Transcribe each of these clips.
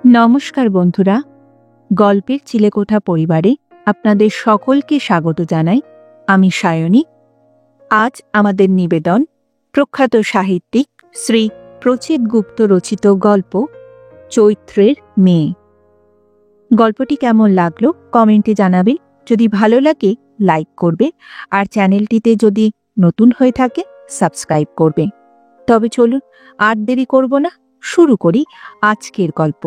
নমস্কার বন্ধুরা, গল্পের চিলেকোঠা পরিবারে আপনাদের সকলকে স্বাগত জানাই। আমি সায়নী। আজ আমাদের নিবেদন প্রখ্যাত সাহিত্যিক শ্রী প্রচিত গুপ্ত রচিত গল্প চৈত্রের মেয়ে। গল্পটি কেমন লাগলো কমেন্টে জানাবে। যদি ভালো লাগে লাইক করবে, আর চ্যানেলটিতে যদি নতুন হয়ে থাকে সাবস্ক্রাইব করবে। তবে চলুন আর দেরি করব না, শুরু করি আজকের গল্প।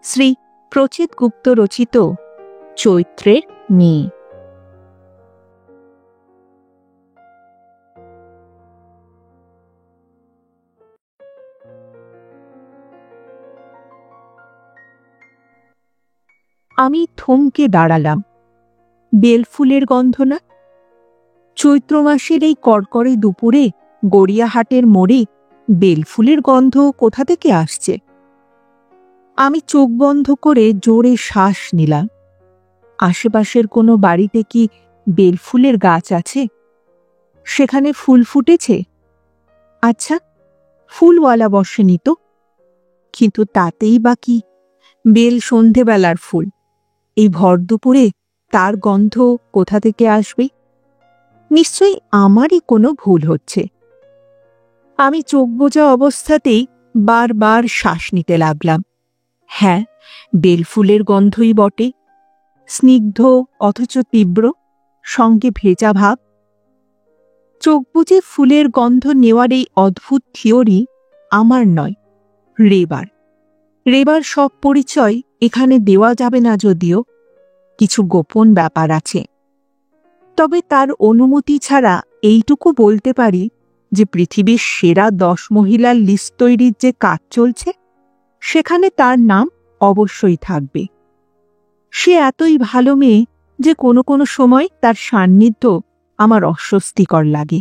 শ্রী প্রচিত গুপ্ত রচিত চৈত্রের মেয়ে। আমি থমকে দাঁড়ালাম। বেলফুলের গন্ধ না? চৈত্র মাসের এই কড়কড়ে দুপুরে গড়িয়াহাটের মোড়ে বেলফুলের গন্ধ কোথা থেকে আসছে? আমি চোখ বন্ধ করে জোরে শ্বাস নিলাম। আশেপাশের কোনো বাড়িতে কি বেলফুলের গাছ আছে? সেখানে ফুল ফুটেছে? আচ্ছা, ফুলওয়ালা বসেনি তো। কিন্তু তাতেই বা কি? বেল সন্ধেবেলার ফুল, এই ভর দুপুরে তার গন্ধ কোথা থেকে আসবে? নিশ্চয়ই আমারই কোনো ভুল হচ্ছে। আমি চোখ বোঝা অবস্থাতেই বারবার শ্বাস নিতে লাগলাম। হ্যাঁ, বেলফুলের গন্ধই বটে। স্নিগ্ধ অথচ তীব্র, সঙ্গে ভেজা ভাব। চোখ বুজে ফুলের গন্ধ নেওয়ার এই অদ্ভুত থিওরি আমার নয়, রেবার সব পরিচয় এখানে দেওয়া যাবে না, যদিও কিছু গোপন ব্যাপার আছে। তবে তার অনুমতি ছাড়া এইটুকু বলতে পারি যে পৃথিবীর সেরা 10 মহিলার লিস্ট তৈরির যে কাজ চলছে, সেখানে তার নাম অবশ্যই থাকবে। সে এতই ভালো মেয়ে যে কোনো কোনো সময় তার সান্নিধ্য আমার অস্বস্তিকর লাগে।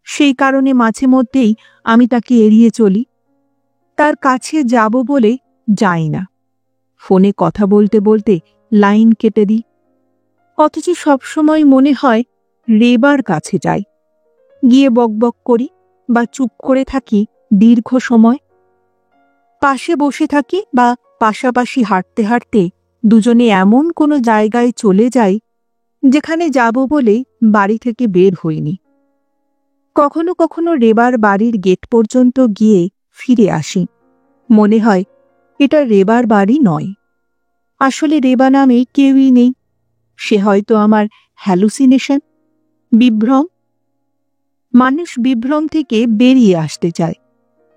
সেই কারণে মাঝে মধ্যেই আমি তাকে এড়িয়ে চলি। তার কাছে যাব বলে যাই না। ফোনে কথা বলতে বলতে লাইন কেটে দিই। অথচ সবসময় মনে হয় রেবার কাছে যাই, গিয়ে বকবক করি বা চুপ করে থাকি দীর্ঘ সময়। পাশে বসে থাকি বা পাশাপাশি হাঁটতে হাঁটতে দুজনে এমন কোনো জায়গায় চলে যাই যেখানে যাব বলে বাড়ি থেকে বের হইনি। কখনো কখনো রেবার বাড়ির গেট পর্যন্ত গিয়ে ফিরে আসি। মনে হয় এটা রেবার বাড়ি নয়, আসলে রেবা নামে কেউই নেই। সে হয়তো আমার হ্যালুসিনেশন, বিভ্রম। মানুষ বিভ্রম থেকে বেরিয়ে আসতে চায়,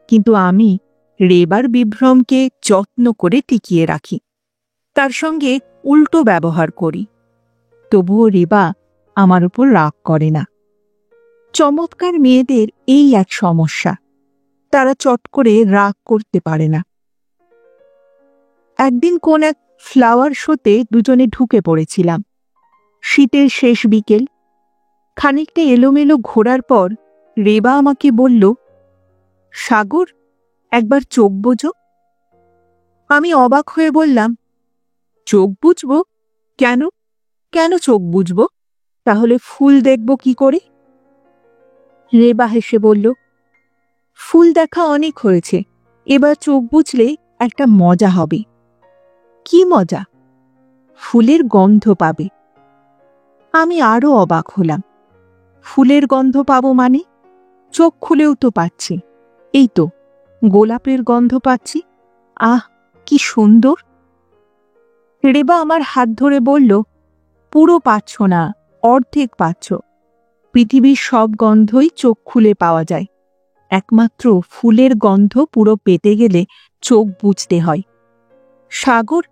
কিন্তু আমি রেবার বিভ্রমকে যত্ন করে টিকিয়ে রাখি, তার সঙ্গে উল্টো ব্যবহার করি। তবুও রেবা আমার উপর রাগ করে না। চমৎকার মেয়েদের এই এক সমস্যা, তারা চট করে রাগ করতে পারে না। একদিন কোন এক ফ্লাওয়ার শোতে দুজনে ঢুকে পড়েছিলাম। শীতের শেষ বিকেল। খানিকটা এলোমেলো ঘোরার পর রেবা আমাকে বলল, সাগর, একবার চোখ বোঝো। আমি অবাক হয়ে বললাম, চোখ বুঝবো? কেন কেন চোখ বুঝবো? তাহলে ফুল দেখব কি করে? রেবা হেসে বলল, ফুল দেখা অনেক হয়েছে, এবার চোখ বুঝলে একটা মজা হবে। কি মজা? ফুলের গন্ধ পাবে। আমি আরো অবাক হলাম। ফুলের গন্ধ পাবো মানে? চোখ খুলেও তো পাচ্ছি, এই তো গোলাপের গন্ধ পাচ্ছি। আহ, কি সুন্দর! রেবা আমার হাত ধরে বলল, পুরো পাচ্ছ না, অর্ধেক পাচ্ছ। পৃথিবীর সব গন্ধই চোখ খুলে পাওয়া যায়, একমাত্র ফুলের গন্ধ পুরো পেতে গেলে চোখ বুঝতে হয়। সাগর,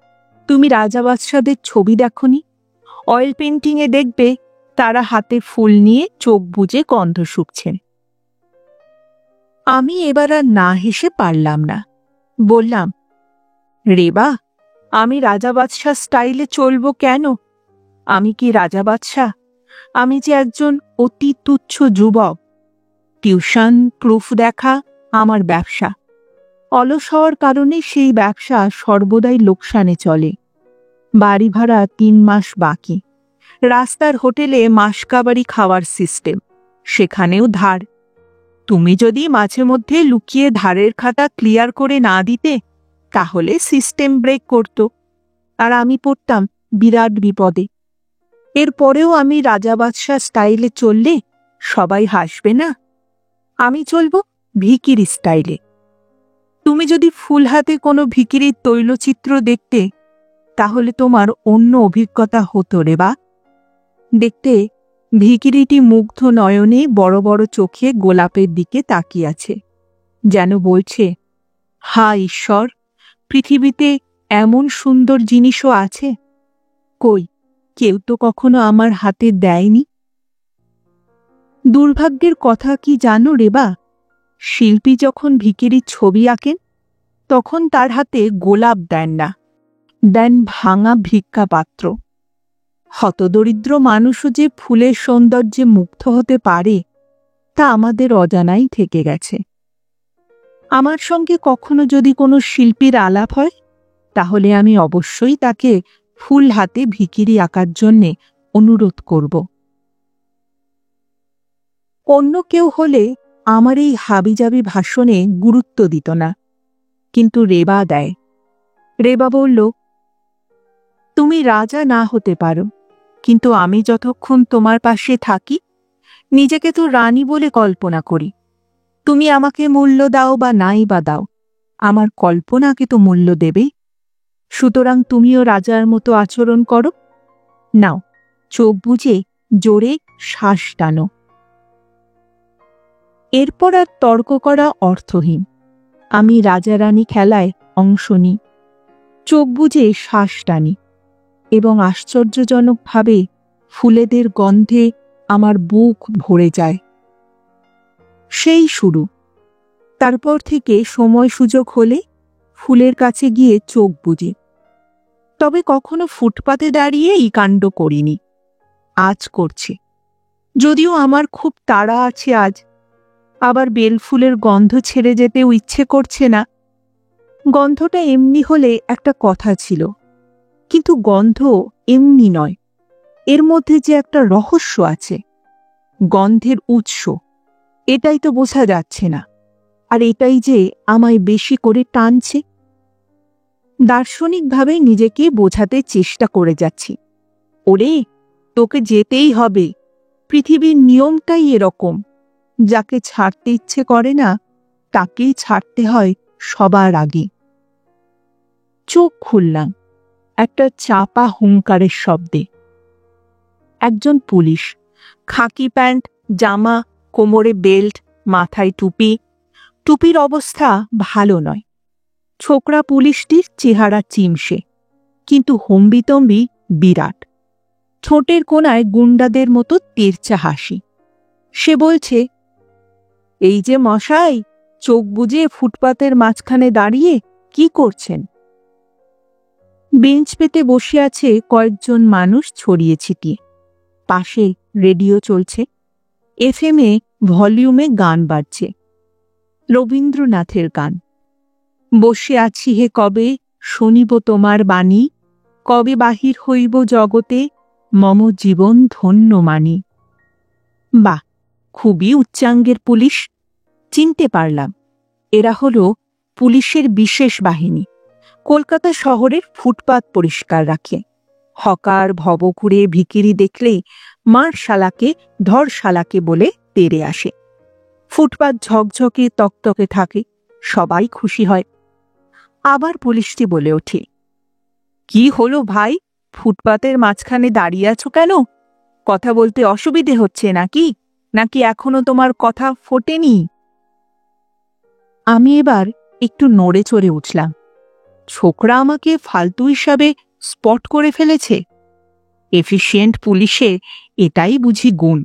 তুমি রাজা বাদশাদের ছবি দেখনি? অয়েল পেন্টিংয়ে দেখবে তারা হাতে ফুল নিয়ে চোখ বুজে গন্ধ শুকছেন। আমি এবার আর না হেসে পারলাম না। বললাম, রেবা, আমি রাজা বাদশাহ স্টাইলে চলবো কেন? আমি কি রাজা বাদশাহ? আমি যে একজন অতি তুচ্ছ যুবক। টিউশন, প্রুফ দেখা আমার ব্যবসা। অলস হওয়ার কারণে সেই ব্যবসা সর্বদাই লোকসানে চলে। বাড়ি ভাড়া 3 মাস বাকি। রাস্তার হোটেলে মাসকাবারি খাওয়ার সিস্টেম, সেখানেও ধার। তুমি যদি মাঝে মধ্যে লুকিয়ে ধারের খাতা ক্লিয়ার করে না দিতে, তাহলে সিস্টেম ব্রেক করত, আর আমি পড়তাম বিরাট বিপদে। এরপরেও আমি রাজা বাদশাহ স্টাইলে চললে সবাই হাসবে না? আমি চলব ভিকিরি স্টাইলে। তুমি যদি ফুল হাতে কোনো ভিকিরির তৈলচিত্র দেখতে, তাহলে তোমার অন্য অভিজ্ঞতা হতো রে বা। দেখতে ভিকিরিটি মুগ্ধ নয়নে বড় বড় চোখে গোলাপের দিকে তাকিয়ে আছে, যেন বলছে, হা ঈশ্বর, পৃথিবীতে এমন সুন্দর জিনিসও আছে, কই কেউ তো কখনো আমার হাতে দেয়নি। দুর্ভাগ্যের কথা কি জানো রেবা, শিল্পী যখন ভিকিরির ছবি আঁকেন তখন তার হাতে গোলাপ দেন না, দেন ভাঙা ভিক্ষা পাত্র। হতদরিদ্র মানুষও যে ফুলের সৌন্দর্যে মুগ্ধ হতে পারে তা আমাদের অজানাই থেকে গেছে। আমার সঙ্গে কখনো যদি কোনো শিল্পীর আলাপ হয়, তাহলে আমি অবশ্যই তাকে ফুল হাতে ভিকিরি আঁকার জন্যে অনুরোধ করব। অন্য কেউ হলে আমার এই হাবিজাবি ভাষণে গুরুত্ব দিত না, কিন্তু রেবা দেয়। রেবা বলল, তুমি রাজা না হতে পারো, কিন্তু আমি যতক্ষণ তোমার পাশে থাকি নিজেকে তো রানী বলে কল্পনা করি। তুমি আমাকে মূল্য দাও বা নাই বা দাও, আমার কল্পনাকে তো মূল্য দেবে। সুতরাং তুমিও রাজার মতো আচরণ করো। নাও, চোখ বুজে জোরে শ্বাস টানো। এরপর আর তর্ক করা অর্থহীন। আমি রাজা রানী খেলায় অংশ নিই, চোখ বুজে শ্বাস টানি, এবং আশ্চর্যজনকভাবে ফুলেদের গন্ধে আমার বুক ভরে যায়। সেই শুরু। তারপর থেকে সময় সুযোগ হলে ফুলের কাছে গিয়ে চোখ বুজি। তবে কখনো ফুটপাতে দাঁড়িয়ে এই কাণ্ড করিনি, আজ করছি। যদিও আমার খুব তাড়া আছে আজ, আবার বেলফুলের গন্ধ ছেড়ে যেতেও ইচ্ছে করছে না। গন্ধটা এমনি হলে একটা কথা ছিল, কিন্তু গন্ধ এমনি নয়, এর মধ্যে যে একটা রহস্য আছে। গন্ধের উৎস, এটাই তো বোঝা যাচ্ছে না, আর এটাই যে আমায় বেশি করে টানছে। দার্শনিকভাবে নিজেকে বোঝাতে চেষ্টা করে যাচ্ছি, ওরে তোকে যেতেই হবে, পৃথিবীর নিয়মটাই এরকম, যাকে ছাড়তে ইচ্ছে করে না তাকেই ছাড়তে হয় সবার আগে। চোখ খুললাম একটা চাপা হুঙ্কারের শব্দে। একজন পুলিশ, খাকি প্যান্ট, জামা, কোমরে বেল্ট, মাথায় টুপি। টুপির অবস্থা ভালো নয়। ছোকরা পুলিশটির চেহারা চিমসে, কিন্তু হম্বিতম্বি বিরাট। ঠোঁটের কোণায় গুন্ডাদের মতো তেরচা হাসি। সে বলছে, এই যে মশাই, চোখ বুজে ফুটপাতের মাঝখানে দাঁড়িয়ে কি করছেন? বেঞ্চ পেতে বসে আছে কয়েকজন মানুষ ছড়িয়ে ছিটিয়ে। পাশে রেডিও চলছে, এফএমে ভলিউমে গান বাজছে, রবীন্দ্রনাথের গান। বসে আছি হে কবে, শুনিব তোমার বাণী, কবে বাহির হইব জগতে, মম জীবন ধন্য মানি। বাহ, খুবই উচ্চাঙ্গের পুলিশ। চিনতে পারলাম, এরা হলো পুলিশের বিশেষ বাহিনী। কলকাতা শহরের ফুটপাত পরিষ্কার রাখে। হকার, ভবঘুরে, ভিকিরি দেখলে মার শালাকে, ধর শালাকে বলে তেড়ে আসে। ফুটপাত ঝকঝকে তকতকে থাকে, সবাই খুশি হয়। আবার পুলিশটি বলে ওঠে, কি হলো ভাই, ফুটপাতের মাঝখানে দাঁড়িয়ে আছো কেন? কথা বলতে অসুবিধে হচ্ছে নাকি? নাকি এখনো তোমার কথা ফোটেনি? আমি এবার একটু নড়ে চড়ে উঠলাম। ছোকরা আমাকে ফালতু হিসাবে স্পট করে ফেলেছে। এফিশিয়েন্ট পুলিশে এটাই বুঝি গুণ,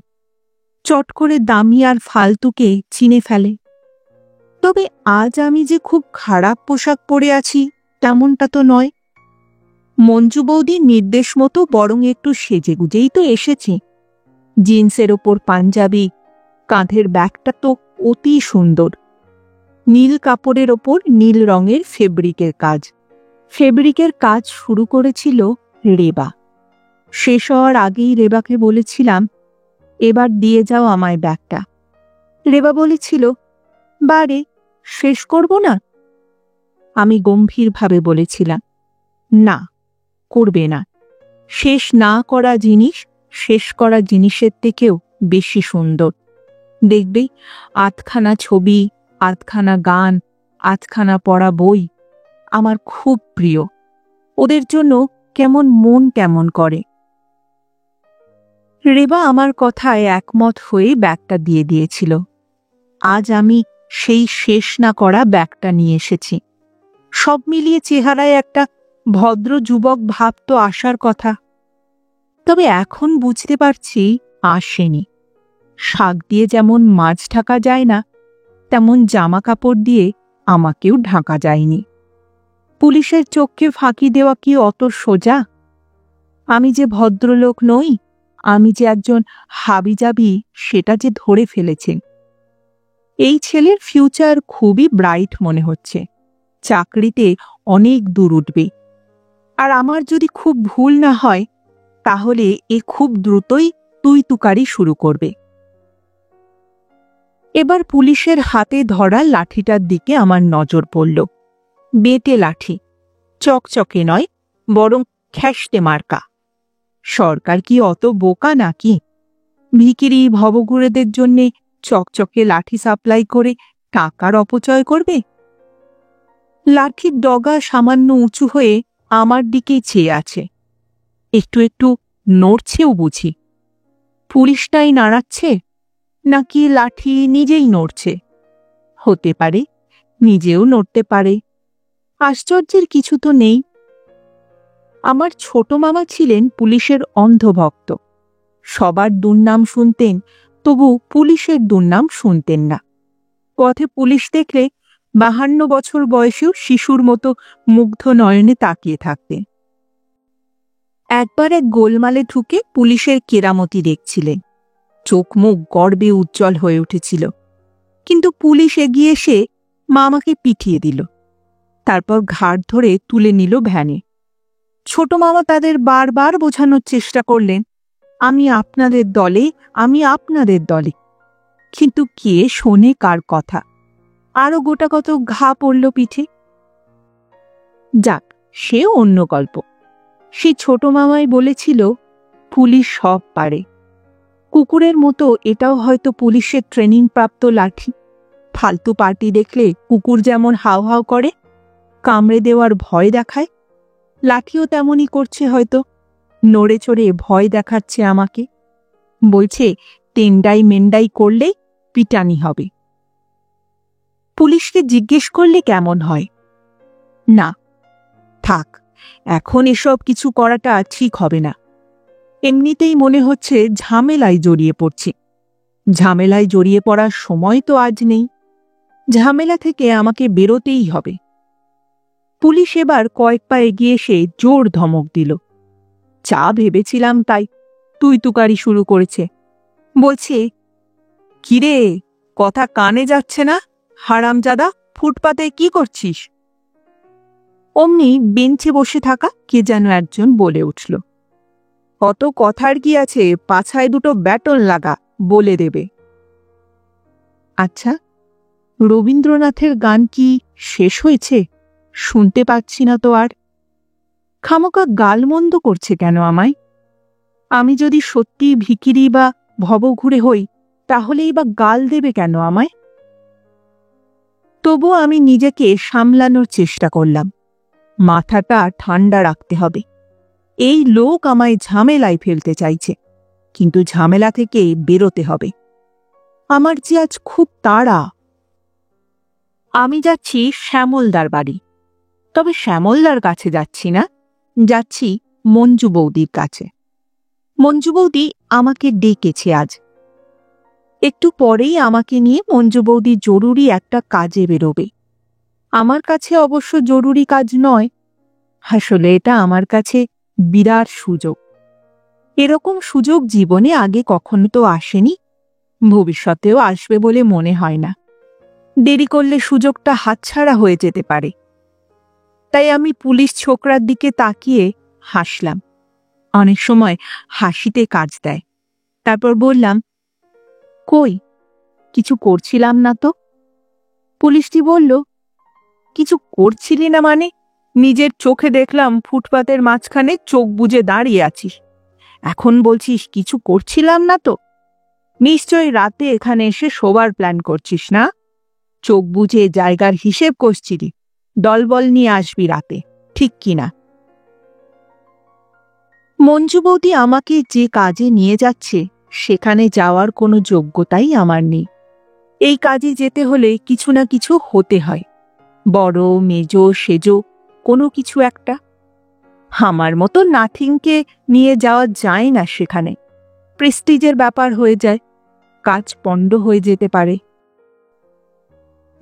চট করে দামি আর ফালতুকে চিনে ফেলে। তবে আজ আমি যে খুব খারাপ পোশাক পরে আছি তেমনটা তো নয়। মঞ্জু বৌদির নির্দেশ মতো বরং একটু সেজেগুজেই তো এসেছি। জিন্সের ওপর পাঞ্জাবি, কাঁধের ব্যাগটা তো অতি সুন্দর। নীল কাপড়ের ওপর নীল রঙের ফেব্রিকের কাজ। ফেব্রিকের কাজ শুরু করেছিল রেবা। শেষ হওয়ার আগেই রেবাকে বলেছিলাম, এবার দিয়ে যাও আমায় ব্যাগটা। রেবা বলেছিল, বারে শেষ করব না? আমি গম্ভীরভাবে বলেছিলাম, না, করবে না। শেষ না করা জিনিস শেষ করা জিনিসের থেকেও বেশি সুন্দর। দেখবে, আধখানা ছবি, আধখানা গান, আধখানা পড়া বই আমার খুব প্রিয়। ওদের জন্য কেমন মন কেমন করে। রেবা আমার কথায় একমত হয়ে ব্যাগটা দিয়ে দিয়েছিল। আজ আমি সেই শেষ না করা ব্যাগটা নিয়ে এসেছি। সব মিলিয়ে চেহারায় একটা ভদ্র যুবক ভাব তো আসার কথা, তবে এখন বুঝতে পারছি আসেনি। শাক দিয়ে যেমন মাছ ঢাকা যায় না, তেমন জামা কাপড় দিয়ে আমাকেও ঢাকা যায়নি। পুলিশের চোখকে ফাঁকি দেওয়া কি অত সোজা? আমি যে ভদ্রলোক নই, আমি যে একজন হাবিজাবি, সেটা যে ধরে ফেলেছে। এই ছেলের ফিউচার খুবই ব্রাইট মনে হচ্ছে, চাকরিতে অনেক দূর উঠবে। আর আমার যদি খুব ভুল না হয়, তাহলে এ খুব দ্রুতই তুই তুকারি শুরু করবে। এবার পুলিশের হাতে ধরা লাঠিটার দিকে আমার নজর পড়ল। বেঁটে লাঠি, চকচকে নয়, বরং খ্যাস্টে মার্কা। সরকার কি অত বোকা নাকি? ভিখিরি ভবঘুরেদের জন্যে চকচকে লাঠি সাপ্লাই করে টাকার অপচয় করবে? লাঠির ডগা সামান্য উঁচু হয়ে আমার দিকেই চেয়ে আছে। একটু একটু নড়ছেও বুঝি। পুলিশটাই নাড়াচ্ছে, নাকি লাঠি নিজেই নড়ছে? হতে পারে নিজেও নড়তে পারে, আশ্চর্যের কিছু তো নেই। আমার ছোট মামা ছিলেন পুলিশের অন্ধভক্ত। সবার দুর্নাম শুনতেন, তবু পুলিশের দুর্নাম শুনতেন না। পথে পুলিশ দেখলে 52 বছর বয়সেও শিশুর মতো মুগ্ধ নয়নে তাকিয়ে থাকতেন। একবার এক গোলমালে ঢুকে পুলিশের কেরামতি দেখছিলেন। চোখ মুখ গর্বে উজ্জ্বল হয়ে উঠেছিল। কিন্তু পুলিশ এগিয়ে এসে মামাকে পিটিয়ে দিল। তারপর ঘাড় ধরে তুলে নিল ভ্যানে। ছোট মামা তাদের বারবার বোঝানোর চেষ্টা করলেন, আমি আপনাদের দলে, আমি আপনাদের দলে। কিন্তু কে শোনে কার কথা? আরো গোটা কত ঘা পড়ল পিঠে। যাক, সে অন্য গল্প। সে ছোট মামাই বলেছিল, পুলিশ সব পারে। কুকুরের মতো এটাও হয়তো পুলিশের ট্রেনিং প্রাপ্ত লাঠি। ফালতু পার্টি দেখলে কুকুর যেমন হাউ হাউ করে, কামড়ে দেওয়ার ভয় দেখায়, লাঠিও তেমনই করছে হয়তো। নড়ে চড়ে ভয় দেখাচ্ছে আমাকে। বলছে তেন্ডাই মেন্ডাই করলে পিটানি হবে। পুলিশকে জিজ্ঞেস করলে কেমন হয়? না, থাক, এখন এসব কিছু করাটা ঠিক হবে না। এমনিতেই মনে হচ্ছে ঝামেলায় জড়িয়ে পড়ছি। ঝামেলায় জড়িয়ে পড়ার সময় তো আজ নেই। ঝামেলা থেকে আমাকে বেরোতেই হবে। পুলিশ এবার কয়েক পা এগিয়ে এসে জোর ধমক দিল। চা ভেবেছিলাম তাই তুই তুকারি শুরু করেছে। বলছে, কিরে, কথা কানে যাচ্ছে না? হারামজাদা, ফুটপাতে কি করছিস? অমনি বেঞ্চে বসে থাকা কে যেন একজন বলে উঠল, কত কথার কি আছে, পাছায় দুটো ব্যাটন লাগা, বলে দেবে। আচ্ছা, রবীন্দ্রনাথের গান কি শেষ হয়েছে? শুনতে পাচ্ছি না তো আর। খামোকা গালমন্দ করছে কেন আমায়? আমি যদি সত্যি ভিখিরি বা ভবঘুরে হই, তাহলেই বা গাল দেবে কেন আমায়? তবু আমি নিজেকে সামলানোর চেষ্টা করলাম। মাথাটা ঠান্ডা রাখতে হবে। এই লোক আমায় ঝামেলায় ফেলতে চাইছে, কিন্তু ঝামেলা থেকে বেরোতে হবে। আমার যে আজ খুব তাড়া। আমি যাচ্ছি শ্যামলদার বাড়ি। তবে শ্যামলদার কাছে যাচ্ছি না, যাচ্ছি মঞ্জু বৌদির কাছে। মঞ্জু বৌদি আমাকে ডেকেছে আজ। একটু পরেই আমাকে নিয়ে মঞ্জু বৌদি জরুরি একটা কাজে বেরোবে। আমার কাছে অবশ্য জরুরি কাজ নয়, আসলে এটা আমার কাছে বিরাট সুযোগ। এরকম সুযোগ জীবনে আগে কখনো তো আসেনি, ভবিষ্যতেও আসবে বলে মনে হয় না। দেরি করলে সুযোগটা হাতছাড়া হয়ে যেতে পারে। তাই আমি পুলিশ ছোকরার দিকে তাকিয়ে হাসলাম। অনেক সময় হাসিতে কাজ দেয়। তারপর বললাম, কই, কিছু করছিলাম না তো। পুলিশটি বলল, কিছু করছিলি না মানে? নিজের চোখে দেখলাম ফুটপাতের মাঝখানে চোখ বুজে দাঁড়িয়ে আছিস, এখন বলছিস কিছু করছিলাম না তো? নিশ্চয়ই রাতে এখানে এসে শোবার প্ল্যান করছিস না? চোখ বুজে জায়গার হিসেব করছিলি, দলবল নিয়ে আসবি রাতে, ঠিক কিনা? মঞ্জু বৌদি আমাকে যে কাজে নিয়ে যাচ্ছে সেখানে যাওয়ার কোনো যোগ্যতাই আমার নেই। এই কাজে যেতে হলে কিছু না কিছু হতে হয়, বড় মেজ সেজ কোনো কিছু একটা। আমার মতো নাথিংকে নিয়ে যাওয়া যায় না সেখানে, প্রেস্টিজের ব্যাপার হয়ে যায়, কাজ পণ্ড হয়ে যেতে পারে।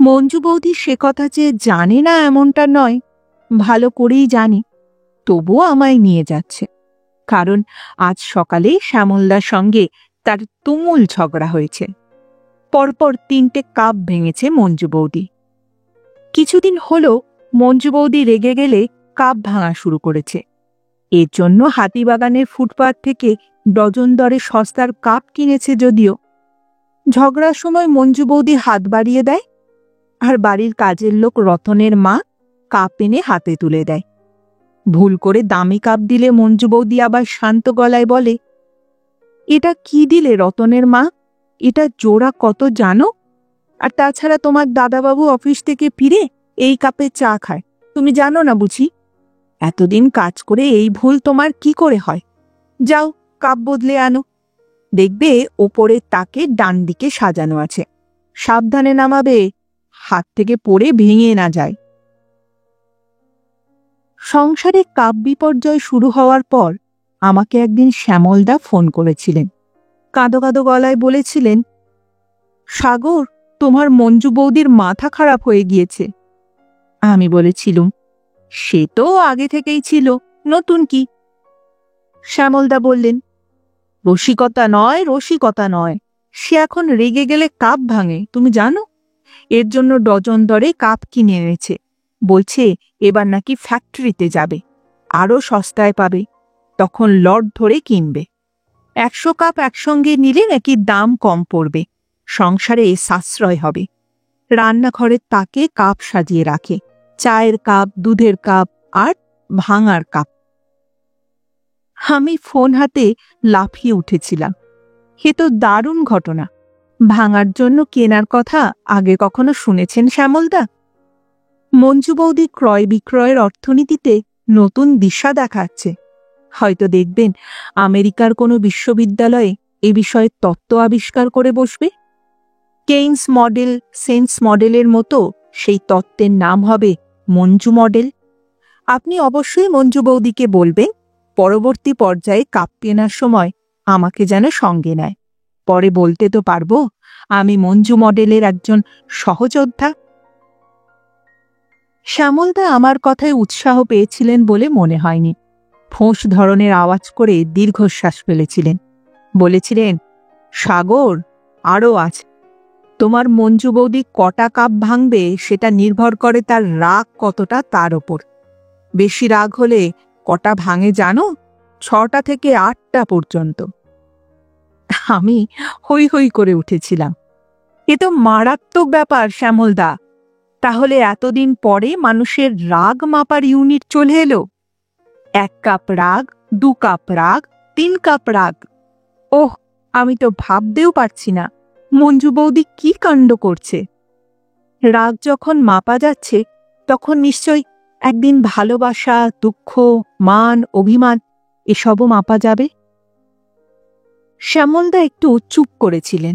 মঞ্জু বৌদি সে কথা যে জানে না এমনটা নয়, ভালো করেই জানি, তবুও আমায় নিয়ে যাচ্ছে। কারণ আজ সকালে শ্যামলদার সঙ্গে তার তুমুল ঝগড়া হয়েছে। পরপর 3টে কাপ ভেঙেছে মঞ্জু বৌদি। কিছুদিন হলো মঞ্জু বৌদি রেগে গেলে কাপ ভাঙা শুরু করেছে। এর জন্য হাতিবাগানের ফুটপাত থেকে ডজন দরে সস্তার কাপ কিনেছে যদিও। ঝগড়ার সময় মঞ্জু বৌদি হাত বাড়িয়ে দেয়, আর বাড়ির কাজের লোক রতনের মা কাপ এনে হাতে তুলে দেয়। ভুল করে দামি কাপ দিলে মঞ্জু বৌদি আবার শান্ত গলায় বলে, এটা কি দিলে রতনের মা? এটা জোড়া কত জানো? আর তাছাড়া তোমার দাদাবাবু অফিস থেকে ফিরে এই কাপে চা খায়, তুমি জানো না বুঝি? এতদিন কাজ করে এই ভুল তোমার কি করে হয়? যাও কাপ বদলে আনো, দেখবে ওপরের তাকে ডান দিকে সাজানো আছে, সাবধানে নামাবে, হাত থেকে পড়ে ভেঙে না যায়। সংসারে কাপ বিপর্যয় শুরু হওয়ার পর আমাকে একদিন শ্যামলদা ফোন করেছিলেন। কাঁদো কাঁদো গলায় বলেছিলেন, সাগর, তোমার মঞ্জু বৌদির মাথা খারাপ হয়ে গিয়েছে। আমি বলেছিলুম, সে তো আগে থেকেই ছিল, নতুন কি? শ্যামলদা বললেন, রসিকতা নয়, রসিকতা নয়, সে এখন রেগে গেলে কাপ ভাঙে, তুমি জানো? এর জন্য ডজন দরে কাপ কিনে এনেছে, বলছে এবার নাকি ফ্যাক্টরিতে যাবে, আরও সস্তায় পাবে, তখন লট ধরে কিনবে। 100 কাপ একসঙ্গে নিলে নাকি দাম কম পড়বে, সংসারে সাশ্রয় হবে। রান্নাঘরের তাকে কাপ সাজিয়ে রাখে, চায়ের কাপ, দুধের কাপ আর ভাঙার কাপ। আমি ফোন হাতে লাফিয়ে উঠেছিলাম, এ তো দারুণ ঘটনা। ভাঙার জন্য কেনার কথা আগে কখনো শুনেছেন শ্যামলদা? মঞ্জু বৌদি ক্রয় বিক্রয়ের অর্থনীতিতে নতুন দিশা দেখাচ্ছে। হয়তো দেখবেন আমেরিকার কোনো বিশ্ববিদ্যালয়ে এ বিষয়ে তত্ত্ব আবিষ্কার করে বসবে। কেইন্স মডেল, সেন্স মডেলের মতো সেই তত্ত্বের নাম হবে মঞ্জু মডেল। আপনি অবশ্যই মঞ্জু বৌদিকে বলবেন পরবর্তী পর্যায়ে কাপ কেনার সময় আমাকে যেন সঙ্গে নেয়, পরে বলতে তো পারবো আমি মঞ্জু মডেলের একজন সহযোদ্ধা। শ্যামলদা আমার কথায় উৎসাহ পেয়েছিলেন বলে মনে হয়নি। ফোঁস ধরনের আওয়াজ করে দীর্ঘশ্বাস ফেলেছিলেন, বলেছিলেন, সাগর, আরও আছে। তোমার মঞ্জু বৌদি কটা কাপ ভাঙবে সেটা নির্ভর করে তার রাগ কতটা তার ওপর। বেশি রাগ হলে কটা ভাঙে জানো? 6টা থেকে 8টা পর্যন্ত। আমি হৈ হৈ করে উঠেছিলাম, এ তো মারাত্মক ব্যাপার শ্যামলদা। তাহলে এতদিন পরে মানুষের রাগ মাপার ইউনিট চলে এলো। 1 কাপ রাগ, 2 কাপ রাগ, 3 কাপ রাগ। ওহ, আমি তো ভাবতেও পারছি না মঞ্জু বৌদি কি কাণ্ড করছে। রাগ যখন মাপা যাচ্ছে তখন নিশ্চয় একদিন ভালোবাসা, দুঃখ, মান, অভিমান এসবও মাপা যাবে। শ্যামলদা একটু চুপ করেছিলেন,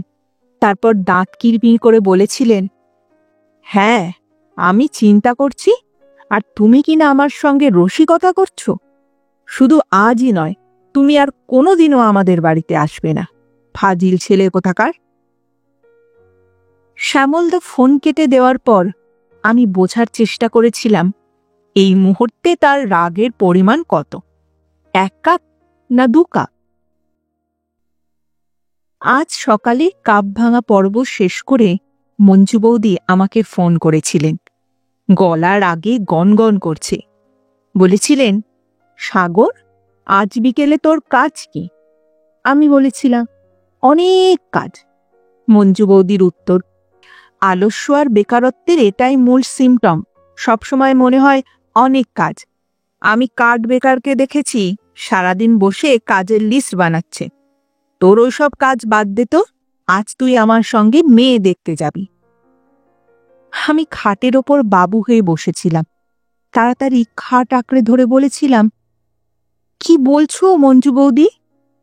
তারপর দাঁত কিরমির করে বলেছিলেন, হ্যাঁ, আমি চিন্তা করছি, আর তুমি কিনা আমার সঙ্গে রসিকতা করছো। শুধু আজই নয়, তুমি আর কোনোদিনও আমাদের বাড়িতে আসবে না, ফাজিল ছেলে কোথাকার। শ্যামলদা ফোন কেটে দেওয়ার পর আমি বোঝার চেষ্টা করেছিলাম এই মুহূর্তে তার রাগের পরিমাণ কত, 1 কাপ না 2 কাপ। আজ সকালে কাপ ভাঙা পর্ব শেষ করে মঞ্জু বৌদি আমাকে ফোন করেছিলেন, গলার আগে গনগন করছে। বলেছিলেন, সাগর, আজ বিকেলে তোর কাজ কি? আমি বলেছিলাম, অনেক কাজ। মঞ্জু বৌদির উত্তর, আলস্য আর বেকারত্বের এটাই মূল সিমটম, সবসময় মনে হয় অনেক কাজ। আমি কার্ড বেকারকে দেখেছি সারাদিন বসে কাজের লিস্ট বানাচ্ছে। তোর ওইসব কাজ বাদ দে তো, আজ তুই আমার সঙ্গে মেয়ে দেখতে যাবি। আমি খাটের ওপর বাবু হয়ে বসেছিলাম। তাড়াতাড়ি খাট আঁকড়ে ধরে বলেছিলাম, কি বলছো মঞ্জু বৌদি?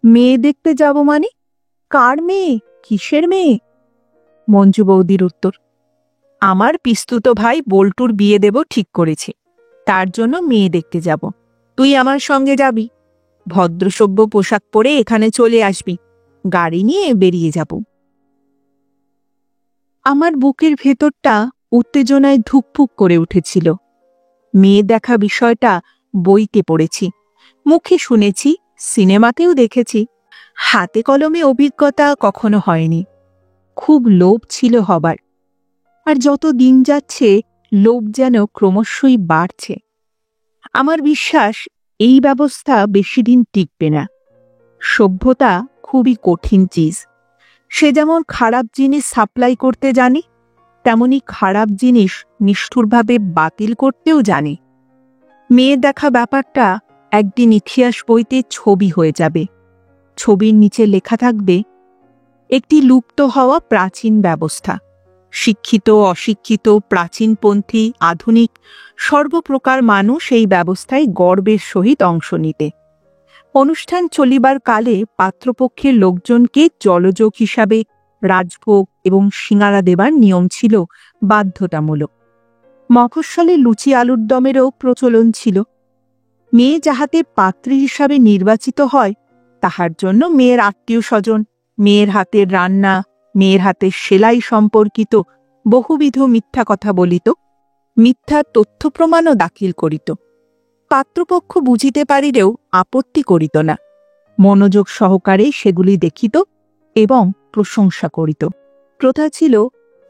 মেয়ে দেখতে যাব মানে? কার মেয়ে? কিসের মেয়ে? মঞ্জু বৌদির উত্তর, আমার পিস্তুত ভাই বল্টুর বিয়ে দেব ঠিক করেছে, তার জন্য মেয়ে দেখতে যাব। তুই আমার সঙ্গে যাবি, ভদ্রসভ্য পোশাক পরে এখানে চলে আসবি, গাড়ি নিয়ে বেরিয়ে যাব। আমার বুকের ভেতরটা উত্তেজনায় ধুকপুক করে উঠেছিল। মেয়ে দেখা বিষয়টা বইতে পড়েছি, মুখে শুনেছি, সিনেমাতেও দেখেছি, হাতে কলমে অভিজ্ঞতা কখনো হয়নি। খুব লোভ ছিল হবার, আর যত দিন যাচ্ছে লোভ যেন ক্রমশই বাড়ছে। আমার বিশ্বাস এই ব্যবস্থা বেশি দিন টিকবে না। সভ্যতা খুবই কঠিন চিজ। সে যেমন খারাপ জিনিস সাপ্লাই করতে জানে, তেমনি খারাপ জিনিস নিষ্ঠুরভাবে বাতিল করতেও জানে। মেয়ে দেখা ব্যাপারটা একদিন ইতিহাস বইতে ছবি হয়ে যাবে। ছবির নিচে লেখা থাকবে, একটি লুপ্ত হওয়া প্রাচীন ব্যবস্থা। শিক্ষিত, অশিক্ষিত, প্রাচীনপন্থী, আধুনিক সর্বপ্রকার মানুষ এই ব্যবস্থায় গর্বের সহিত অংশ নিতে। অনুষ্ঠান চলিবার কালে পাত্রপক্ষের লোকজনকে জলযোগ হিসাবে রাজভোগ এবং সিঙাড়া দেবার নিয়ম ছিল বাধ্যতামূলক। মফস্বলে লুচি আলুর দমেরও প্রচলন ছিল। মেয়ে যাহাতে পাত্রী হিসাবে নির্বাচিত হয়, তাহার জন্য মেয়ের আত্মীয় স্বজন, মেয়ের হাতের রান্না, মেয়ের হাতের সেলাই সম্পর্কিত বহুবিধ মিথ্যা কথা বলিত, মিথ্যা তথ্য প্রমাণও দাখিল করিত। পাত্রপক্ষ বুঝিতে পারিলেও আপত্তি করিত না, মনোযোগ সহকারে সেগুলি দেখিত এবং প্রশংসা করিত। প্রথা ছিল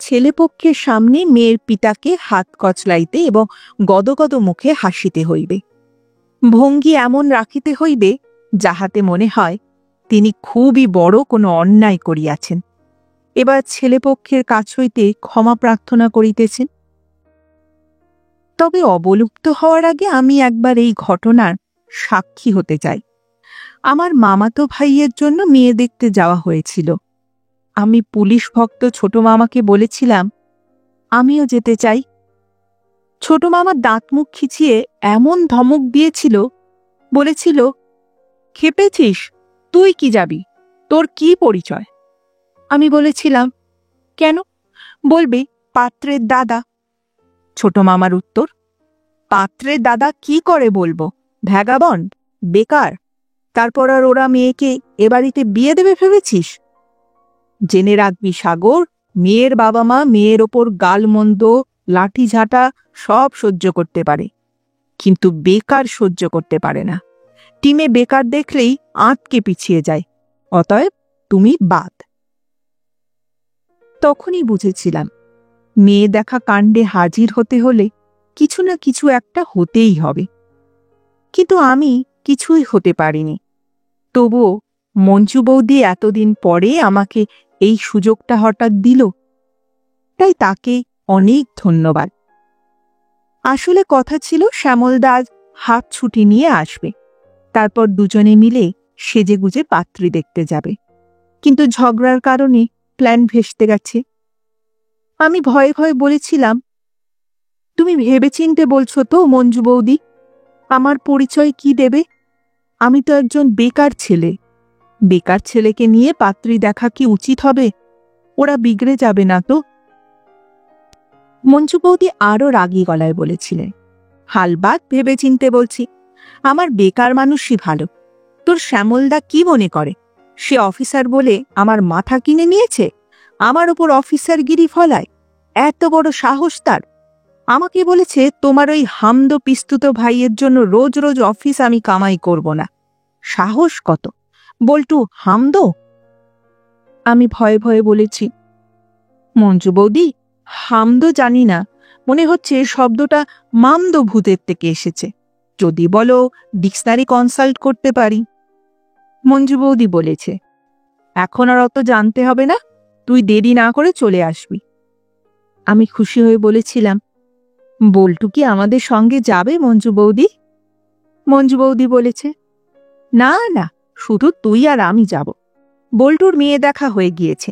ছেলেপক্ষের সামনে মেয়ের পিতাকে হাত কচলাইতে এবং গদগদ মুখে হাসিতে হইবে। ভঙ্গি এমন রাখিতে হইবে যাহাতে মনে হয় তিনি খুবই বড় কোনো অন্যায় করিয়াছেন, এবার ছেলেপক্ষের কাছ হইতে ক্ষমা প্রার্থনা করিতেছেন। তবে অবলুপ্ত হওয়ার আগে আমি একবার এই ঘটনার সাক্ষী হতে চাই। আমার মামাতো ভাইয়ের জন্য মেয়ে দেখতে যাওয়া হয়েছিল। আমি পুলিশ ভক্ত ছোট মামাকে বলেছিলাম, আমিও যেতে চাই। ছোট মামা দাঁত মুখ খিচিয়ে এমন ধমক দিয়েছিল, বলেছিল, খেপেছিস? তুই কি যাবি? তোর কি পরিচয়? আমি বলেছিলাম, কেন? বলবে পাত্রের দাদা। ছোট মামার উত্তর, পাত্রের দাদা কি করে বলবো? ভ্যাগাবন্ড, বেকার। তারপর আর ওরা মেয়েকে এ বাড়িতে বিয়ে দেবে ভেবেছিস? জেনে রাখবি সাগর, মেয়ের বাবা মা মেয়ের ওপর গালমন্দ, লাঠিঝাঁটা সব সহ্য করতে পারে, কিন্তু বেকার সহ্য করতে পারে না। টিমে বেকার দেখলেই আঁতকে পিছিয়ে যায়। অতএব তুমি বাদ। তখনই বুঝেছিলাম, মেয়ে দেখা কাণ্ডে হাজির হতে হলে কিছু না কিছু একটা হতেই হবে। কিন্তু আমি কিছুই হতে পারিনি। তবুও মঞ্জু বৌদি এতদিন পরে আমাকে এই সুযোগটা হঠাৎ দিল, তাই তাকে অনেক ধন্যবাদ। আসলে কথা ছিল শ্যামলদা হাত ছুটি নিয়ে আসবে, তারপর দুজনে মিলে সেজেগুজে পাত্রী দেখতে যাবে। কিন্তু ঝগড়ার কারণে প্ল্যান ভেস্তে গেছে। আমি ভয়ে ভয়ে বলেছিলাম, তুমি ভেবেচিন্তে বলছো তো মঞ্জু বৌদি? আমার পরিচয় কি দেবে? আমি তো একজন বেকার ছেলে। বেকার ছেলেকে নিয়ে পাত্রী দেখা কি উচিত হবে? ওরা বিগড়ে যাবে না তো? মঞ্জু বৌদি আরো রাগী গলায় বলেছিলেন, হালবাদ ভেবেচিন্তে বলছি, আমার বেকার মানুষই ভালো। তোর শ্যামলদা কি মনে করে? সে অফিসার বলে আমার মাথা কিনে নিয়েছে, আমার ওপর অফিসারগিরি ফলায়। এত বড় সাহস তার! আমাকে বলেছে, তোমার ওই হামদ পিস্তুত ভাইয়ের জন্য রোজ রোজ অফিস আমি কামাই করব না। সাহস কত! বল্টু হামদ? আমি ভয়ে ভয়ে বলেছি, মঞ্জু বৌদি, হামদ জানি না, মনে হচ্ছে শব্দটা মামদ ভূতের থেকে এসেছে। যদি বলো ডিকশনারি কনসাল্ট করতে পারি। মঞ্জু বৌদি বলেছে, এখন আর অত জানতে হবে না, তুই দেরি না করে চলে আসবি। আমি খুশি হয়ে বলেছিলাম, বল্টু কি আমাদের সঙ্গে যাবে মঞ্জু বৌদি? মঞ্জু বৌদি বলেছে, না না, শুধু তুই আর আমি যাব। বল্টুর মেয়ে দেখা হয়ে গিয়েছে,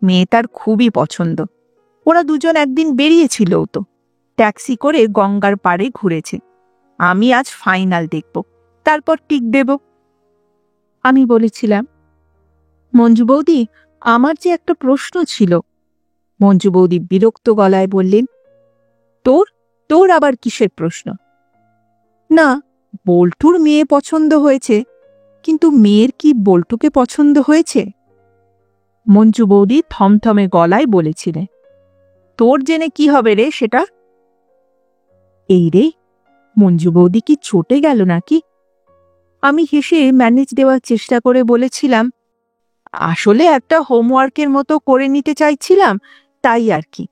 মেয়ে তার খুবই পছন্দ। ওরা দুজন একদিন বেরিয়েছিল, তো ট্যাক্সি করে গঙ্গার পাড়ে ঘুরেছে। আমি আজ ফাইনাল দেখব, তারপর টিক দেব। আমি বলেছিলাম, মঞ্জু বৌদি, আমার যে একটা প্রশ্ন ছিল। মঞ্জু বৌদি বিরক্ত গলায় বললেন, তোর তোর আবার কিসের প্রশ্ন? না, বল্টুর মেয়ে পছন্দ হয়েছে, কিন্তু মেয়ের কি বল্টুকে পছন্দ হয়েছে? মঞ্জু বৌদি থমথমে গলায় বলেছিলেন, তোর জেনে কি হবে রে সেটা? এই রে, মঞ্জু বৌদি কি চটে গেল নাকি? আমি হেসে ম্যানেজ দেওয়ার চেষ্টা করে বলেছিলাম, আসলে একটা হোমওয়ার্কের মতো করে নিতে চাইছিলাম, তাই আর কি।